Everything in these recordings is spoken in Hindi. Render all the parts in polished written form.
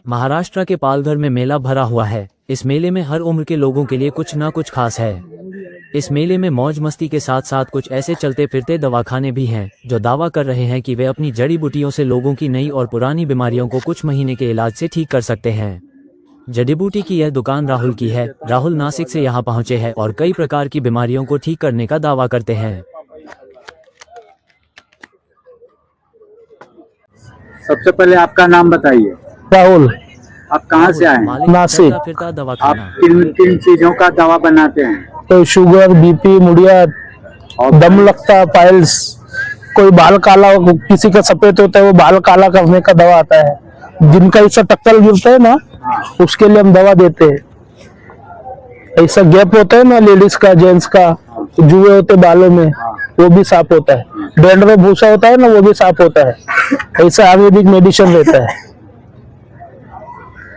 महाराष्ट्र के पालघर में मेला भरा हुआ है। इस मेले में हर उम्र के लोगों के लिए कुछ ना कुछ खास है। इस मेले में मौज मस्ती के साथ साथ कुछ ऐसे चलते फिरते दवाखाने भी हैं जो दावा कर रहे हैं कि वे अपनी जड़ी बूटियों से लोगों की नई और पुरानी बीमारियों को कुछ महीने के इलाज से ठीक कर सकते हैं। जड़ी बूटी की यह दुकान राहुल की है। राहुल नासिक से यहाँ पहुँचे हैं और कई प्रकार की बीमारियों को ठीक करने का दावा करते हैं। सबसे पहले आपका नाम बताइए। राहुल। आप कहाँ से आए हैं? नासिक। आप किन किन चीजों का दवा बनाते हैं? तो शुगर, बीपी, मुड़िया, दम लगता, पाइल्स, कोई बाल काला, किसी का सफेद होता है वो बाल काला करने का दवा आता है। जिनका ऐसा टक्कर गिरता है ना उसके लिए हम दवा देते हैं। ऐसा गैप होता है ना लेडीज का, जेंट्स का, जुए होते बालों में, वो भी साफ होता है। डैंड्रफ भूसा होता है ना वो भी साफ होता है। ऐसा आयुर्वेदिक मेडिसिन रहता है।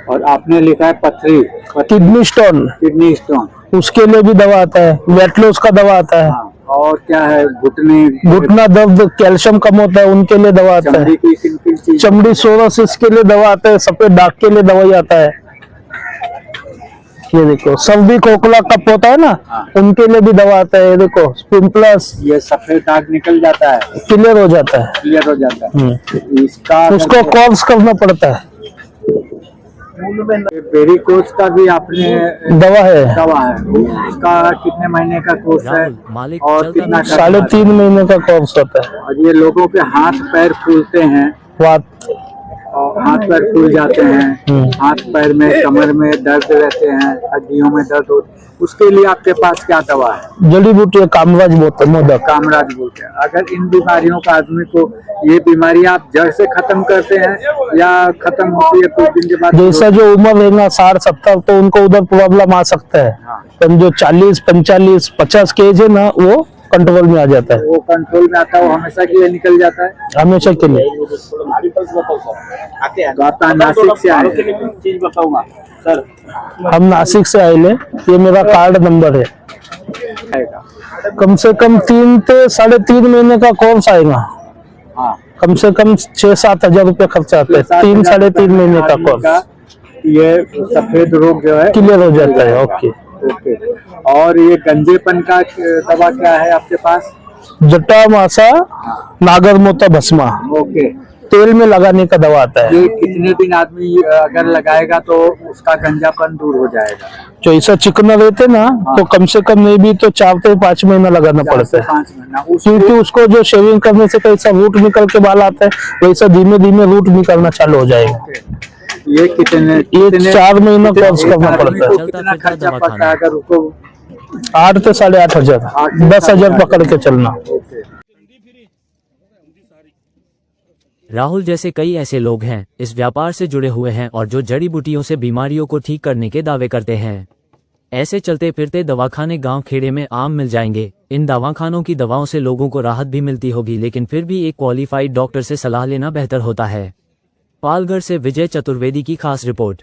और आपने लिखा है पथरी, किडनी स्टोन, उसके लिए भी दवा आता है। वेट लॉस का दवा आता है। और क्या है? घुटना दर्द, कैल्शियम कम होता है उनके लिए दवा आता है। चमड़ी सोरोसिस के लिए दवा आता है। सफेद दाग के लिए दवाई आता है। ये देखो, सर्दी खोखला कफ होता है ना उनके लिए भी दवा आता है। देखो पिंपल्स, ये सफेद दाग निकल जाता है, क्लियर हो जाता है। इसका उसको कोर्स करना पड़ता है। वेरिकोस का भी आपने दवा है। उसका कितने महीने का कोर्स है और कितना? 3.5 महीने का कोर्स होता है। और ये लोगों के हाथ पैर फूलते हैं, हाथ पैर फूल जाते हैं, हाथ पैर में, कमर में दर्द रहते हैं, हड्डियों में दर्द होते, उसके लिए आपके पास क्या दवा है? जड़ी बूटी कामराज बोलते हैं, मोदक कामराज बोलते हैं। अगर इन बीमारियों का आदमी को, ये बीमारी आप जड़ से खत्म करते हैं या खत्म होती है कुछ दिन के बाद? जैसा जो उम्र रहेगा 60-70 तो उनको उधर प्रॉब्लम आ सकता है। पर जो 40, 45, 50 के एज है ना वो कंट्रोल में आ जाता है। वो कंट्रोल में आता है, वो हमेशा के लिए निकल जाता है, हमेशा के लिए। तो आप नासिक से आए चीज बताऊंगा सर। हम नासिक से आए ले, ये मेरा कार्ड नंबर है। कम से कम 3 से 3.5 महीने का कोर्स आएगा। कम से कम 6-7 हजार रुपये खर्चा आता है। 3-3.5 महीने का कोर्स। ये सफेद रोग जो है क्लियर हो जाता है। ओके। और ये गंजेपन का दवा क्या है आपके पास? जटा मासा नागरमोता भस्मा। ओके। तेल में लगाने का दवा आता है। ये कितने दिन आदमी अगर लगाएगा तो उसका गंजापन दूर हो जाएगा? जो ऐसा चिकना रहते ना तो कम से कम नहीं भी तो 4 से 5 महीना लगाना पड़ता है। 5 महीना। क्योंकि उसको जो शेविंग करने से कैसा रूट निकल के बाल आता है वैसा धीमे धीमे रूट निकलना चालू हो जाएगा। ये कितने 4 महीना कोर्स करना पड़ता है। कितना खर्चा पड़ता है अगर उसको? 8 से 8.5 हजार, 10 हजार पकड़ के चलना। राहुल जैसे कई ऐसे लोग हैं इस व्यापार से जुड़े हुए हैं और जो जड़ी बूटियों से बीमारियों को ठीक करने के दावे करते हैं। ऐसे चलते फिरते दवाखाने गांव खेड़े में आम मिल जाएंगे। इन दवाखानों की दवाओं से लोगों को राहत भी मिलती होगी, लेकिन फिर भी एक क्वालिफाइड डॉक्टर से सलाह लेना बेहतर होता है। पालघर से विजय चतुर्वेदी की खास रिपोर्ट।